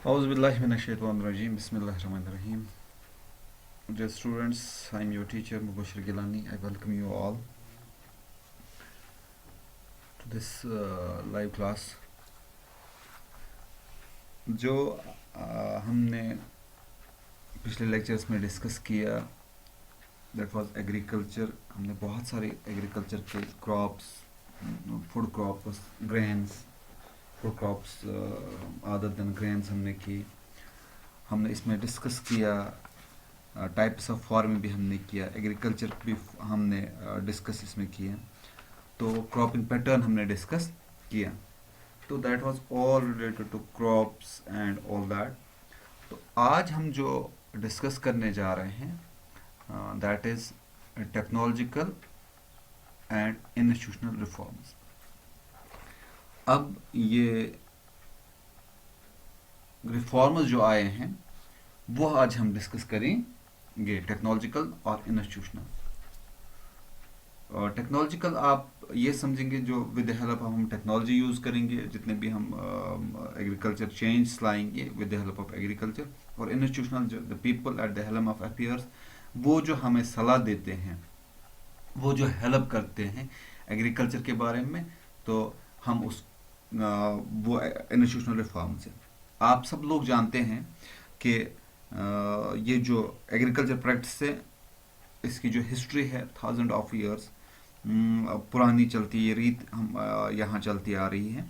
Auzu billahi minash-shaytanir-rajim. Bismillahir-rahmanir-rahim. Dear students, I am your teacher Mubashir Gilani. I welcome you all to this live class. जो हमने पिछले lectures में discuss किया that was agriculture. हमने बहुत सारे agriculture के crops, food crops, grains, food crops other than grains हमने की. हमने इसमें डिस्कस किया टाइप्स ऑफ फार्मिंग भी हमने किया, एग्रीकल्चर भी हमने डिस्कस इसमें किया. तो क्रॉपिंग पैटर्न हमने डिस्कस किया. तो that was all related to crops and all that. तो आज हम जो डिस्कस करने जा रहे हैं that is technological and institutional reforms. अब ये रिफॉर्म्स जो आए हैं वो आज हम डिस्कस करेंगे, टेक्नोलॉजिकल और इंस्टीट्यूशनल. टेक्नोलॉजिकल आप ये समझेंगे जो विद द हेल्प ऑफ हम टेक्नोलॉजी यूज़ करेंगे, जितने भी हम एग्रीकल्चर चेंज लाएंगे with the help of agriculture. और इंस्टीट्यूशनल जो the people at the helm of affairs, वो जो हमें सलाह देते हैं, वो जो हेल्प करते हैं एग्रीकल्चर के बारे में, तो हम उस वो इंस्टीट्यूशनल रिफॉर्म से. आप सब लोग जानते हैं कि ये जो एग्रीकल्चर प्रैक्टिस है इसकी जो हिस्ट्री है 1000 ऑफ ईयर्स पुरानी चलती ये रीत हम यहाँ चलती आ रही है.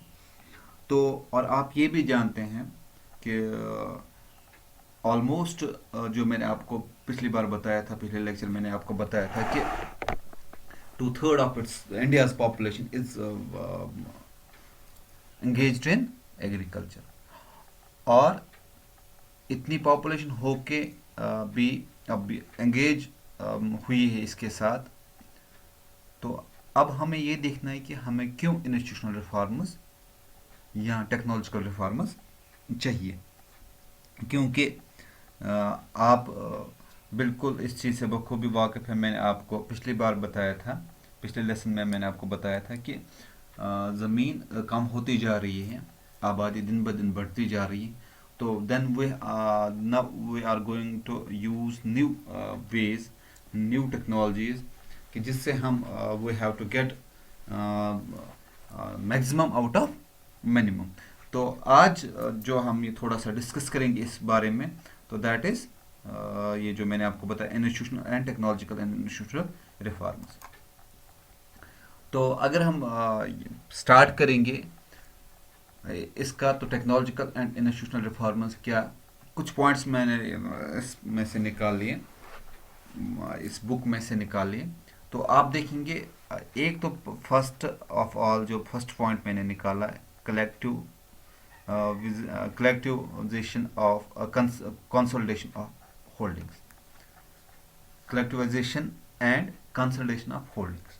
तो और आप ये भी जानते हैं कि ऑलमोस्ट जो मैंने आपको पिछली बार बताया था, पिछले लेक्चर मैंने आपको बताया था कि 2/3 of its India's population is engaged in agriculture. और इतनी पॉपुलेशन होके भी अब एंगेज हुई है इसके साथ. तो अब हमें ये देखना है कि हमें क्यों इंस्टीट्यूशनल रिफॉर्म्स या टेक्नोलॉजिकल रिफॉर्म्स चाहिए. क्योंकि आप बिल्कुल इस चीज़ से बखूबी वाकिफ़ है. मैंने आपको पिछली बार बताया था, पिछले लेसन में मैंने आपको बताया था कि ज़मीन कम होती जा रही है, आबादी दिन ब दिन बढ़ती जा रही है. तो then we are going to use new ways, new technologies कि जिससे हम we have to get maximum out of minimum. तो आज जो हम ये थोड़ा सा डिस्कस करेंगे इस बारे में, तो दैट इज़ ये जो मैंने आपको बताया institutional and technological and institutional reforms. तो अगर हम स्टार्ट करेंगे इसका, तो टेक्नोलॉजिकल एंड इंस्टीट्यूशनल रिफॉर्म्स क्या, कुछ पॉइंट्स मैंने इसमें से निकाल लिए, इस बुक में से निकाल लिए. तो आप देखेंगे एक तो फर्स्ट ऑफ ऑल जो फर्स्ट पॉइंट मैंने निकाला है, collectivisation of consolidation of holdings. Collectivisation and consolidation of holdings,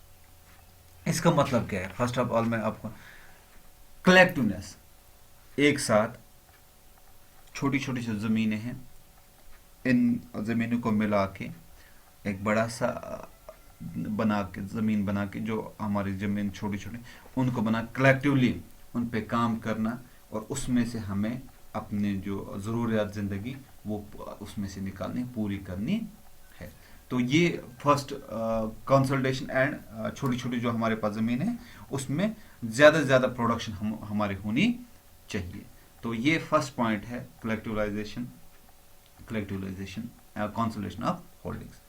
इसका मतलब क्या है? फर्स्ट ऑफ ऑल मैं आपको कलेक्टिवनेस, एक साथ छोटी छोटी जो ज़मीनें हैं, इन ज़मीनों को मिला के एक बड़ा सा बना के, ज़मीन बना के, जो हमारी ज़मीन छोटी छोटी उनको बना कलेक्टिवली उन पे काम करना, और उसमें से हमें अपने जो ज़रूरियात ज़िंदगी वो उसमें से निकालनी, पूरी करनी है. तो ये फर्स्ट कंसल्टेशन एंड छोटी छोटी जो हमारे पास ज़मीन है उसमें ज़्यादा से ज़्यादा प्रोडक्शन हमारी होनी चाहिए. तो ये फर्स्ट पॉइंट है, कलेक्टिवलाइजेशन कंसल्टेशन ऑफ होल्डिंग्स.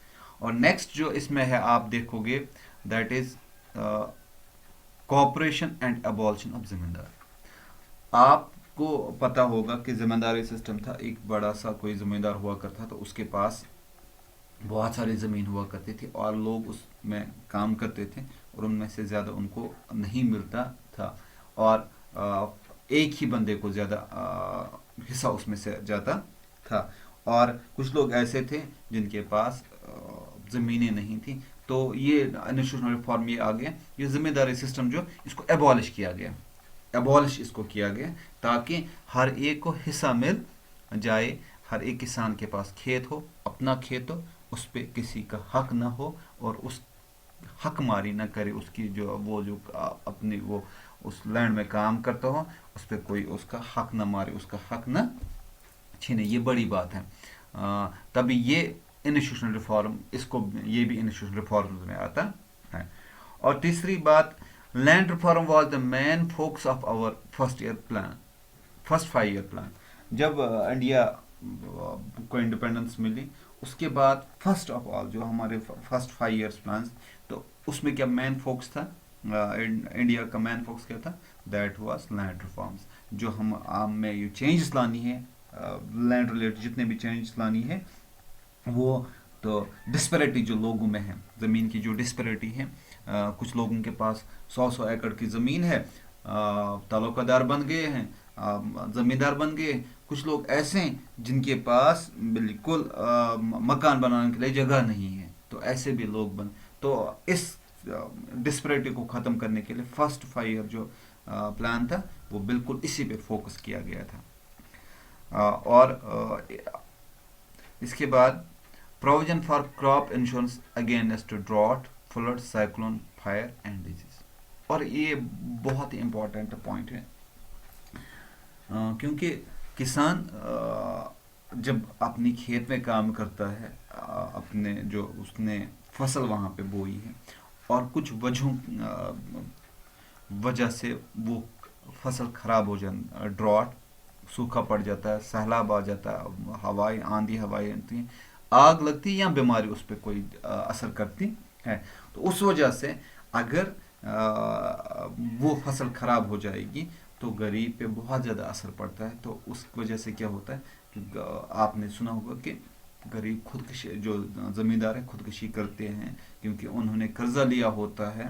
और नेक्स्ट जो इसमें है आप देखोगे that is cooperation and abolition of ज़मींदार. आपको पता होगा कि ज़मींदारी सिस्टम था, एक बड़ा सा कोई ज़मींदार हुआ करता, तो उसके पास बहुत सारी ज़मीन हुआ करती थी और लोग उसमें काम करते थे और उनमें से ज़्यादा उनको नहीं मिलता था, और एक ही बंदे को ज़्यादा हिस्सा उसमें से जाता था. और कुछ लोग ऐसे थे जिनके पास ज़मीनें नहीं थी. तो ये इंस्टीट्यूशनल रिफॉर्म ये आ गया, ये ज़मींदारी सिस्टम जो इसको एबॉलिश किया गया, एबॉलिश इसको किया गया ताकि हर एक को हिस्सा मिल जाए. हर एक किसान के पास खेत हो, अपना खेत हो, उस पर किसी का हक ना हो और उस हक मारी ना करे. उसकी जो वो जो अपनी वो उस लैंड में काम करता हो उस पर कोई उसका हक ना मारे, उसका हक ना छीने, ये बड़ी बात है। तभी ये इंस्टीट्यूशनल रिफॉर्म, इसको ये भी इंस्टीट्यूशनल रिफॉर्म में आता है। और तीसरी बात, land reform was the main focus of our first year plan, first 5 year plan. जब इंडिया को इंडिपेंडेंस मिली, उसके बाद फर्स्ट ऑफ ऑल जो हमारे फर्स्ट 5 ईयर्स प्लान, तो उसमें क्या मेन फोकस था, इंडिया का मेन फोकस क्या था, दैट वाज लैंड रिफॉर्म्स। जो हम आम में ये चेंजेस लानी है, लैंड रिलेटेड जितने भी चेंजेस लानी है, वो तो डिस्पैरिटी जो लोगों में है, ज़मीन की जो डिस्पैरिटी है, कुछ लोगों के पास 100 एकड़ की ज़मीन है, तालुकादार बन गए हैं, ज़मींदार बन गए। कुछ लोग ऐसे हैं जिनके पास बिल्कुल मकान बनाने के लिए जगह नहीं है, तो ऐसे भी लोग बन। तो इस डिस्पैरिटी को ख़त्म करने के लिए फर्स्ट 5 ईयर जो प्लान था, वो बिल्कुल इसी पे फोकस किया गया था। और इसके बाद provision for crop insurance against drought, flood, cyclone, fire and disease. और ये बहुत ही इम्पोर्टेंट पॉइंट है, क्योंकि किसान जब अपनी खेत में काम करता है, अपने जो उसने फसल वहाँ पे बोई है, और कुछ वजह से वो फसल खराब हो जाती, ड्रॉट, सूखा पड़ जाता है, सैलाब आ जाता है, हवाएं, आंधी हवाएं आती हैं, आग लगती है, या बीमारी उस पर कोई असर करती है, तो उस वजह से अगर वो फसल खराब हो जाएगी तो गरीब पे बहुत ज़्यादा असर पड़ता है। तो उस वजह से क्या होता है कि आपने सुना होगा कि गरीब खुदकुशी, जो ज़मींदार है, खुदकुशी करते हैं, क्योंकि उन्होंने कर्जा लिया होता है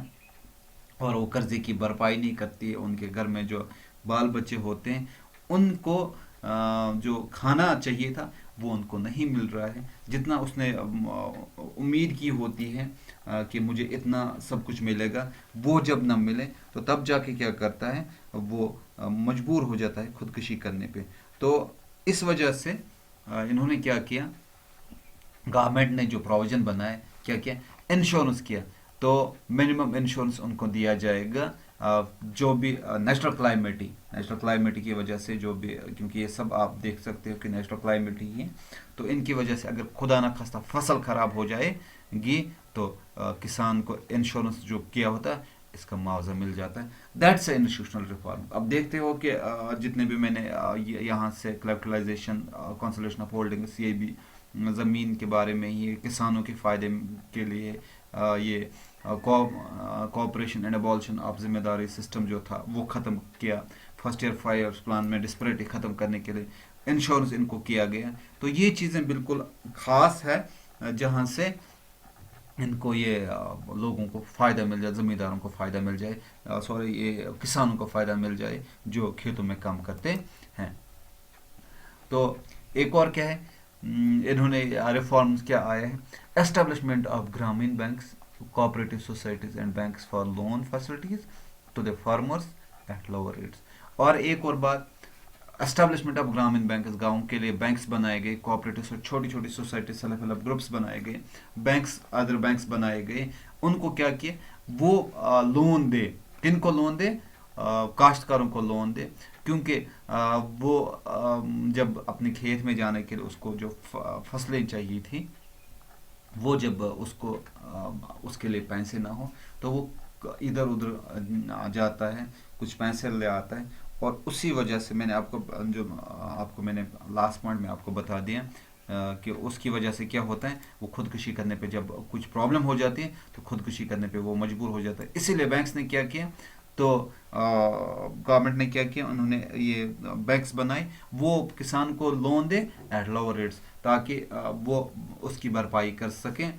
और वो कर्जे की भरपाई नहीं करती है। उनके घर में जो बाल बच्चे होते हैं, उनको जो खाना चाहिए था वो उनको नहीं मिल रहा है, जितना उसने उम्मीद की होती है कि मुझे इतना सब कुछ मिलेगा, वो जब न मिले तो तब जाके क्या करता है, वो मजबूर हो जाता है खुदकुशी करने पे। तो इस वजह से इन्होंने क्या किया, गवर्नमेंट ने जो प्रोविजन बनाए, क्या किया, इंश्योरेंस किया। तो मिनिमम इंश्योरेंस उनको दिया जाएगा, जो भी नेचुरल क्लाइमेटी की वजह से, जो भी, क्योंकि ये सब आप देख सकते हो कि नेचुरल क्लाइमेटी ही है, तो इनकी वजह से अगर खुदा न खास्ता फसल खराब हो जाएगी तो किसान को इंश्योरेंस जो किया होता है इसका मुआवजा मिल जाता है। That's a institutional reform. अब देखते हो कि जितने भी मैंने यहाँ से कलेक्टलाइजेशन, कंसोलिडेशन ऑफ होल्डिंग्स, ये भी ज़मीन के बारे में ही, किसानों के फ़ायदे के लिए ये कोऑपरेशन एंड एबॉलिशन ऑफ जिम्मेदारी सिस्टम जो था वो ख़त्म किया। फर्स्ट ईयर 5 ईयर्स प्लान में डिस्पैरिटी ख़त्म करने के लिए इंश्योरेंस इनको किया गया। तो ये चीज़ें बिल्कुल ख़ास है, जहाँ से इनको ये लोगों को फ़ायदा मिल जाए, ज़मींदारों को फ़ायदा मिल जाए, सॉरी, ये किसानों को फ़ायदा मिल जाए जो खेतों में काम करते हैं। तो एक और क्या है, इन्होंने रिफॉर्म्स क्या आए हैं, एस्टेब्लिशमेंट ऑफ ग्रामीण banks, cooperative societies and banks for loan facilities to the farmers at lower rates. और एक और बात, एस्टेब्लिशमेंट ऑफ ग्रामीण बैंक्स, गाँव के लिए बैंक्स बनाए गए, कोऑपरेटिव छोटी छोटी सोसाइटी, सेल्फ हेल्प ग्रुप्स बनाए गए, बैंक्स, अदर बैंक्स बनाए गए। उनको क्या किए, वो लोन दे, किनको लोन दे, काश्तकारों को लोन दे, क्योंकि वो जब अपने खेत में जाने के लिए उसको जो फसलें चाहिए थी, वो जब उसको उसके लिए पैसे ना हो तो वो इधर उधर जाता है, कुछ पैसे ले आता है। और उसी वजह से मैंने आपको मैंने लास्ट पॉइंट में आपको बता दिया कि उसकी वजह से क्या होता है, वो खुदकुशी करने पे, जब कुछ प्रॉब्लम हो जाती है तो खुदकुशी करने पे वो मजबूर हो जाता है। इसीलिए बैंक्स ने क्या किया, तो गवर्नमेंट ने क्या किया, उन्होंने ये बैंक्स बनाए, वो किसान को लोन दे एट लोअर रेट्स, ताकि वो उसकी भरपाई कर सकें,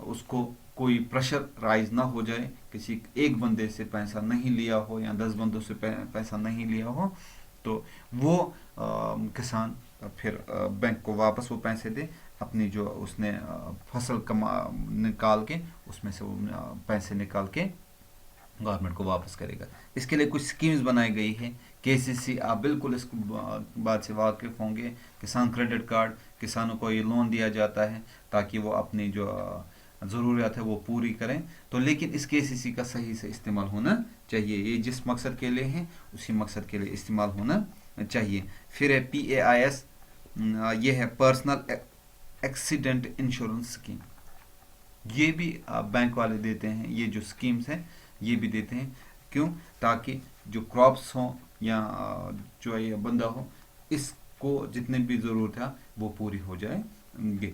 उसको कोई प्रेशर राइज ना हो जाए, किसी एक बंदे से पैसा नहीं लिया हो या 10 बंदों से पैसा नहीं लिया हो, तो वो किसान फिर बैंक को वापस वो पैसे दे, अपनी जो उसने फसल निकाल के उसमें से वो पैसे निकाल के गवर्नमेंट को वापस करेगा। इसके लिए कुछ स्कीम्स बनाई गई है, केसीसी, आप बिल्कुल इस बात से वाकिफ होंगे। किसान क्रेडिट कार्ड, किसानों को ये लोन दिया जाता है ताकि वो अपनी जो ज़रूरियात है वो पूरी करें। तो लेकिन इस केसीसी का सही से इस्तेमाल होना चाहिए, ये जिस मकसद के लिए है उसी मकसद के लिए इस्तेमाल होना चाहिए. फिर है PAIS, ये है पर्सनल एक्सीडेंट इंश्योरेंस स्कीम. ये भी बैंक वाले देते हैं. ये जो स्कीम्स हैं ये भी देते हैं. क्यों? ताकि जो क्रॉप्स हों या जो ये बंदा हो, इसको जितने भी ज़रूरत है वो पूरी हो जाएंगे.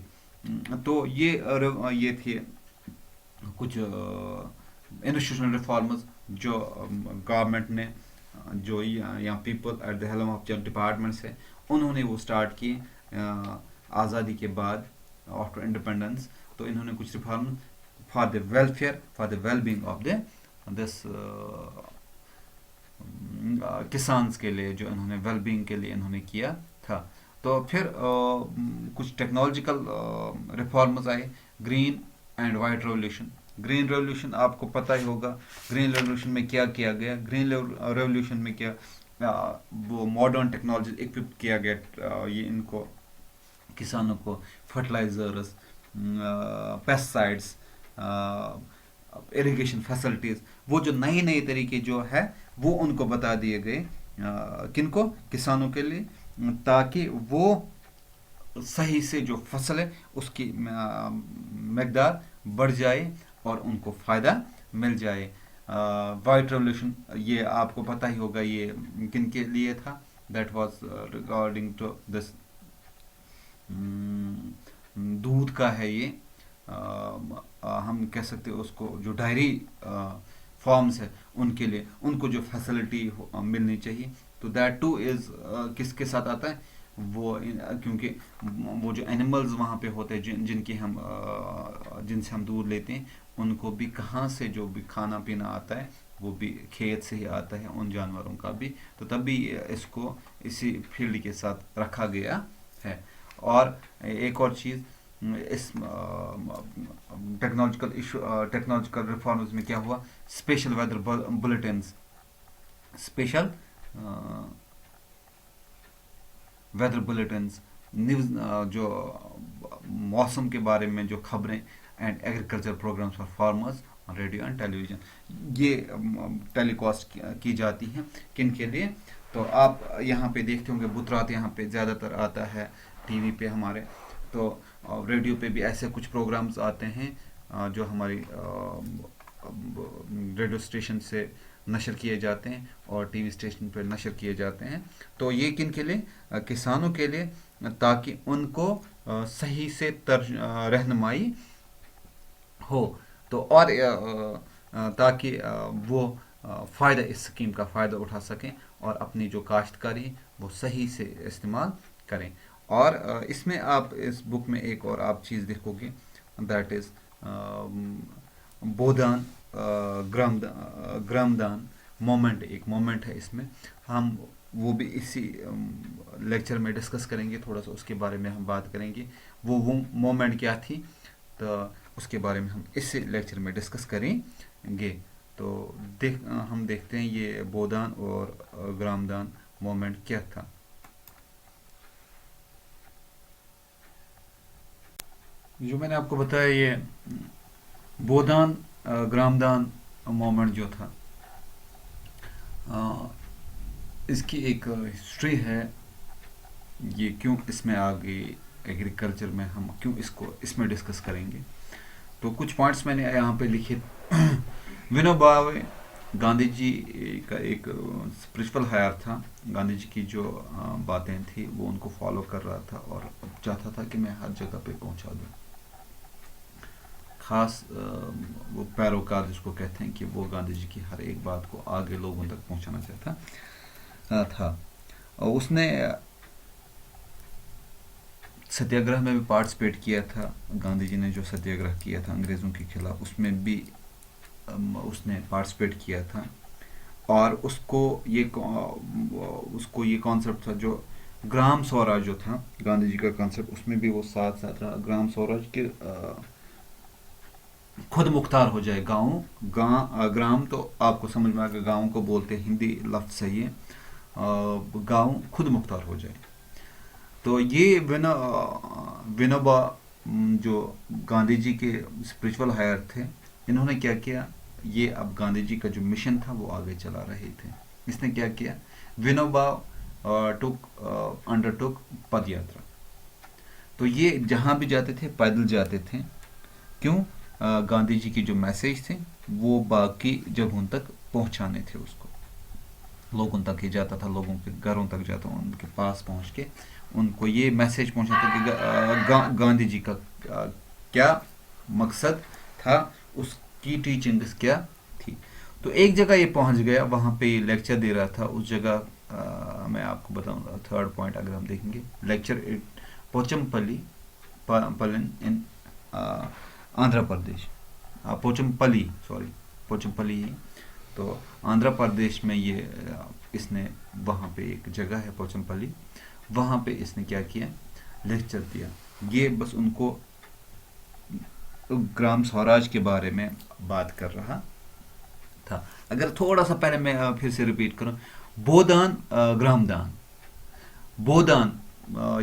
तो ये थे कुछ इंस्टीट्यूशनल रिफॉर्म्स जो गवर्नमेंट ने, जो या people at the helm of जो डिपार्टमेंट्स है उन्होंने वो स्टार्ट किए आज़ादी के बाद, आफ्टर इंडिपेंडेंस. तो इन्होंने कुछ reform for the welfare, for the wellbeing of the this किसान्स के लिए, जो इन्होंने वेलबींग के लिए इन्होंने किया था. तो फिर कुछ टेक्नोलॉजिकल रिफॉर्म्स आए. Green and white revolution. Green revolution आपको पता ही होगा. ग्रीन रेवोल्यूशन में क्या किया गया? ग्रीन रेवोल्यूशन में क्या वो मॉडर्न टेक्नोलॉजी इक्विप किया गया, ये इनको किसानों को फर्टिलाइजर्स, पेस्टिसाइड्स, इरिगेशन फैसिलिटीज़, वो जो नए नए तरीके जो है वो उनको बता दिए गए. किनको? किसानों के लिए, ताकि वो सही से जो फसल है उसकी मकदार बढ़ जाए और उनको फ़ायदा मिल जाए. वाइट रेवोल्यूशन, ये आपको पता ही होगा ये किन के लिए था. That was regarding to this, दूध का है ये. हम कह सकते हैं उसको, जो डायरी फॉर्म्स है उनके लिए, उनको जो फैसिलिटी मिलनी चाहिए. तो दैट टू इज़ किसके साथ आता है वो, क्योंकि वो जो एनिमल्स वहाँ पे होते हैं जिनसे हम दूध लेते हैं, उनको भी कहाँ से जो भी खाना पीना आता है वो भी खेत से ही आता है, उन जानवरों का भी. तो तभी इसको इसी फील्ड के साथ रखा गया है. और एक और चीज़, इस टेक्नोलॉजिकल रिफॉर्म्स में क्या हुआ? Special weather bulletins, special weather bulletins, news, जो मौसम के बारे में जो खबरें, and agriculture programmes for farmers on radio and television, ये टेलीकास्ट की जाती हैं. किन के लिए? तो आप यहाँ पे देखते होंगे बुधरात यहाँ पे ज़्यादातर आता है टीवी पे हमारे. तो रेडियो पे भी ऐसे कुछ प्रोग्राम्स आते हैं जो हमारी रेडियो स्टेशन से नशर किए जाते हैं और टीवी स्टेशन पर नशर किए जाते हैं. तो ये किन के लिए? किसानों के लिए, ताकि उनको सही से रहनुमाई हो. तो और ताकि वो फ़ायदा, इस स्कीम का फ़ायदा उठा सकें और अपनी जो काश्तकारी वो सही से इस्तेमाल करें. और इसमें आप इस बुक में एक और आप चीज़ देखोगे, दैट इज़ बोदान, ग्रामदान मोमेंट. एक मोमेंट है इसमें, हम वो भी इसी लेक्चर में डिस्कस करेंगे. थोड़ा सा उसके बारे में हम बात करेंगे, वो मोमेंट क्या थी, तो उसके बारे में हम इस लेक्चर में डिस्कस करेंगे. तो हम देखते हैं ये बोदान और ग्रामदान मोमेंट क्या था. जो मैंने आपको बताया, ये बोदान ग्रामदान मोमेंट जो था, इसकी एक हिस्ट्री है. ये क्यों इसमें आ गई, एग्रीकल्चर में हम क्यों इसको इसमें डिस्कस करेंगे. तो कुछ पॉइंट्स मैंने यहाँ पे लिखे. विनोबा गांधी जी का एक स्पिरिचुअल हायर था. गांधी जी की जो बातें थी वो उनको फॉलो कर रहा था और चाहता था कि मैं हर जगह पे पहुँचा दूँ. ख़ास वो पैरोकार जिसको कहते हैं, कि वो गांधी जी की हर एक बात को आगे लोगों तक पहुँचाना चाहता था. और उसने सत्याग्रह में भी पार्टिसिपेट किया था. गांधी जी ने जो सत्याग्रह किया था अंग्रेज़ों के खिलाफ, उसमें भी उसने पार्टिसिपेट किया था. और उसको ये कॉन्सेप्ट था, जो ग्राम स्वराज जो था गांधी जी का कॉन्सेप्ट, उसमें भी वो साथ साथ रहा. ग्राम स्वराज के खुद मुख्तार हो जाए ग्राम, तो आपको समझ में आ गया, गाँव को बोलते हिंदी लफ्ज़ सही है, गाँव खुद मुख्तार हो जाए. तो ये विनोबा जो गांधी जी के स्पिरिचुअल हायर थे, इन्होंने क्या किया, ये अब गांधी जी का जो मिशन था वो आगे चला रहे थे. इसने क्या किया, विनोबा अंडरटुक पद यात्रा। तो ये जहाँ भी जाते थे पैदल जाते थे। क्यों? गांधी जी की जो मैसेज थे वो बाकी जगहों तक पहुँचाने थे, उसको लोगों तक ही जाता था, लोगों के घरों तक जाता, उनके पास पहुँच के उनको ये मैसेज पहुँचाता कि गांधी जी का क्या मकसद था, उसकी टीचिंग्स क्या थी। तो एक जगह ये पहुंच गया, वहाँ पे ये लेक्चर दे रहा था। उस जगह मैं आपको बताऊंगा, थर्ड पॉइंट अगर हम देखेंगे, लेक्चर पोचमपल्ली पलन इन आंध्र प्रदेश, पोचमपल्ली, सॉरी पोचमपल्ली है। तो आंध्र प्रदेश में ये इसने वहाँ पे एक जगह है पोचमपल्ली, वहाँ पे इसने क्या किया, लेक्चर दिया। ये बस उनको ग्राम स्वराज के बारे में बात कर रहा था। अगर थोड़ा सा पहले मैं फिर से रिपीट करूं, बोदान ग्रामदान, बोदान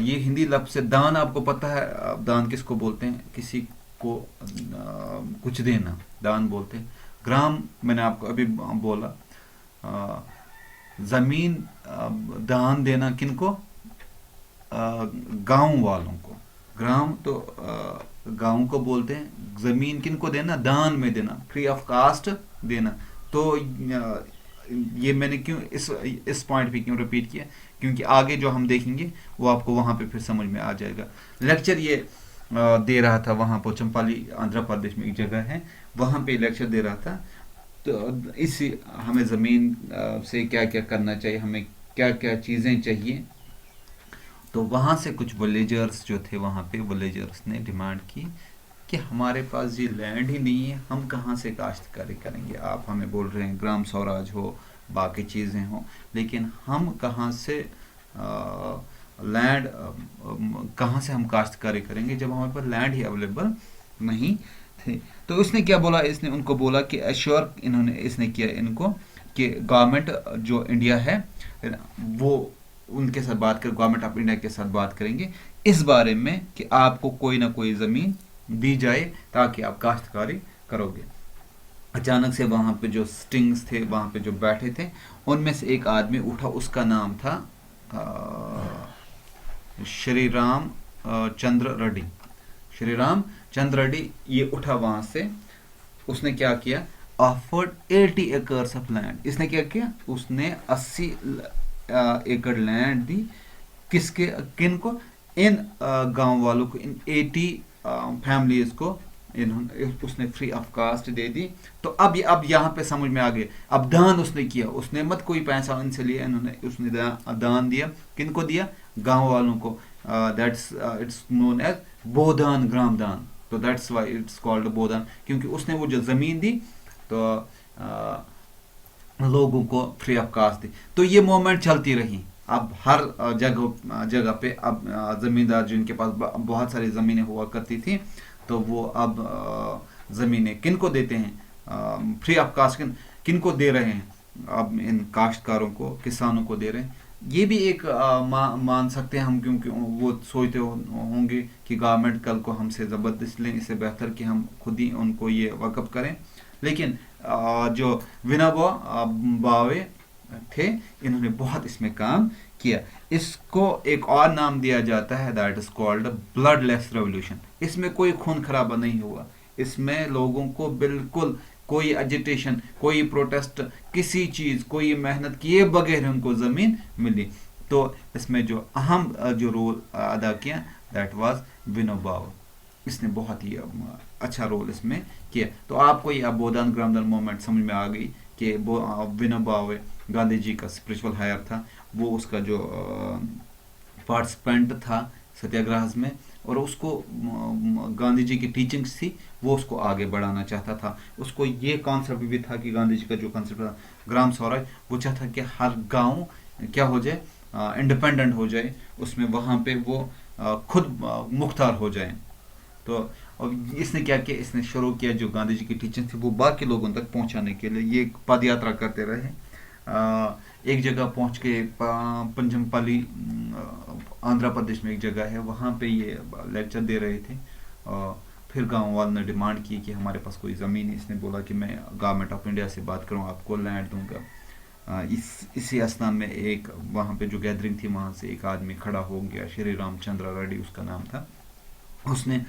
ये हिंदी लफ्ज़ से, दान आपको पता है, दान किसको बोलते हैं, किसी को कुछ देना, दान बोलते हैं। ग्राम मैंने आपको अभी बोला, जमीन दान देना किनको, गांव वालों को। ग्राम तो गांव को बोलते हैं, जमीन किनको देना, दान में देना, फ्री ऑफ कास्ट देना। तो ये मैंने क्यों इस पॉइंट पे क्यों रिपीट किया, क्योंकि आगे जो हम देखेंगे वो आपको वहाँ पे फिर समझ में आ जाएगा। लेक्चर ये दे रहा था वहाँ पोचमपल्ली आंध्र प्रदेश में एक जगह है, वहाँ पे लेक्चर दे रहा था। तो इस हमें ज़मीन से क्या क्या करना चाहिए, हमें क्या क्या चीज़ें चाहिए। तो वहाँ से कुछ विलेजर्स जो थे, वहाँ पे विलेजर्स ने डिमांड की कि हमारे पास ये लैंड ही नहीं है, हम कहाँ से काश्तकारी करेंगे। आप हमें बोल रहे हैं ग्राम स्वराज हो, बाकी चीज़ें हो, लेकिन हम कहाँ से लैंड, कहाँ से हम काश्तकारी करेंगे जब हमारे पास लैंड ही अवेलेबल नहीं थे। तो इसने क्या बोला, इसने उनको बोला कि एश्योर, इसने किया इनको कि गवर्नमेंट जो इंडिया है वो उनके साथ बात कर, गवर्नमेंट ऑफ इंडिया के साथ बात करेंगे इस बारे में कि आपको कोई ना कोई ज़मीन दी जाए ताकि आप काश्तकारी करोगे। अचानक से वहाँ पे जो स्टिंग्स थे, वहाँ पे जो बैठे थे, उनमें से एक आदमी उठा, उसका नाम था श्री राम चंद्र रेड्डी। श्री राम चंद्र रेड्डी ये उठा वहाँ से, उसने क्या किया, ऑफर्ड 80 एकर्स ऑफ लैंड। इसने क्या किया, उसने 80 एकड़ लैंड दी, किसके, किन को, इन गांव वालों को, इन 80 फैमिलीज को इन्होंने, उसने फ्री ऑफ कास्ट दे दी। तो अब यहाँ पे समझ में आ गया, अब दान उसने किया, उसने मत कोई पैसा उनसे लिया, उसने दान दिया, किनको दिया, गांव वालों को। दैट्स इट्स नोन एज बोदान ग्रामदान। तो दैट्स वाई इट्स कॉल्ड बोदान, क्योंकि उसने वो जो ज़मीन दी तो लोगों को फ्री ऑफ कास्ट दी। तो ये मूवमेंट चलती रही। अब हर जगह पे अब ज़मींदार जिनके पास बहुत सारी ज़मीनें हुआ करती थी, तो वो अब ज़मीनें किन को देते हैं, फ्री ऑफ कास्ट किन को दे रहे हैं, अब इन काश्तकारों को, किसानों को दे रहे हैं। ये भी एक मान सकते हैं हम, क्योंकि वो सोचते होंगे कि गवर्नमेंट कल को हमसे ज़बरदस्त लें, इससे बेहतर कि हम खुद ही उनको ये वक़्फ़ करें। लेकिन जो विनोबा भावे थे, इन्होंने बहुत इसमें काम किया। इसको एक और नाम दिया जाता है, that is called bloodless revolution. इसमें कोई खून खराबा नहीं हुआ, इसमें लोगों को बिल्कुल कोई एजिटेशन, कोई प्रोटेस्ट, किसी चीज़, कोई मेहनत किए बगैर उनको ज़मीन मिली। तो इसमें जो अहम जो रोल अदा किया, दैट वाज विनोबा भावे। इसने बहुत ही अच्छा रोल इसमें किया। तो आपको ये बोदान ग्रामदान मूवमेंट समझ में आ गई कि विनोबा भावे गांधी जी का स्पिरिचुअल हायर था, वो उसका जो पार्टिसिपेंट था सत्याग्रह में, और उसको गांधी जी की टीचिंग्स थी, वो उसको आगे बढ़ाना चाहता था। उसको ये कॉन्सेप्ट भी था कि गांधी जी का जो कॉन्सेप्ट था ग्राम स्वराज, वो चाहता कि हर गांव क्या हो जाए, इंडिपेंडेंट हो जाए, उसमें वहाँ पे वो खुद मुख्तार हो जाए। तो और इसने क्या किया, इसने शुरू किया जो गांधी जी की टीचिंग थी वो बाकी लोगों तक पहुंचाने के लिए ये पद यात्रा करते रहे। एक जगह पहुंच के पंचमपल्ली आंध्र प्रदेश में एक जगह है, वहाँ पे ये लेक्चर दे रहे थे। फिर गांव वालों ने डिमांड की कि हमारे पास कोई ज़मीन है। इसने बोला कि मैं गवर्नमेंट ऑफ इंडिया से बात करूँ, आपको लैंड दूंगा। इसी स्थान में एक वहाँ पे जो गैदरिंग थी वहाँ से एक आदमी खड़ा हो गया, श्री रामचंद्र रेड्डी उसका नाम था। उसने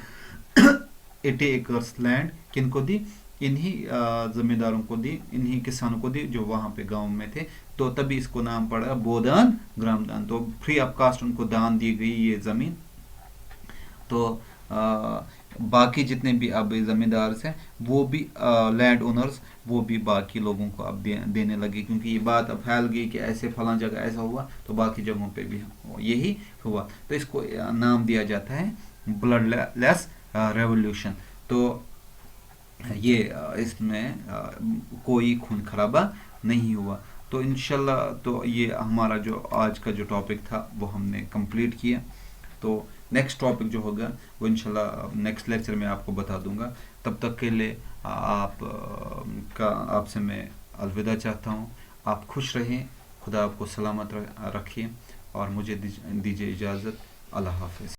80 एकर्स लैंड किनको दी, इन्हीं जमींदारों को दी, इन्हीं किसानों को दी जो वहाँ पे गांव में थे। तो तभी इसको नाम पड़ा बोदान ग्रामदान। तो फ्री ऑफ कास्ट उनको दान दी गई ये ज़मीन। तो बाकी जितने भी अब ज़मींदार हैं वो भी लैंड ओनर्स वो भी बाकी लोगों को अब देने लगे, क्योंकि ये बात अब फैल गई कि ऐसे फलां जगह ऐसा हुआ तो बाकी जगहों पे भी यही हुआ। तो इसको नाम दिया जाता है ब्लडलेस रेवोल्यूशन। तो ये इसमें कोई खून खराबा नहीं हुआ। तो इंशाल्लाह तो ये हमारा जो आज का जो टॉपिक था वो हमने कंप्लीट किया। तो नेक्स्ट टॉपिक जो होगा वो इंशाल्लाह नेक्स्ट लेक्चर में आपको बता दूंगा। तब तक के लिए आपसे मैं अलविदा चाहता हूँ। आप खुश रहें, खुदा आपको सलामत रखिए और मुझे दीजिए इजाज़त। अल्लाह हाफ़िज़।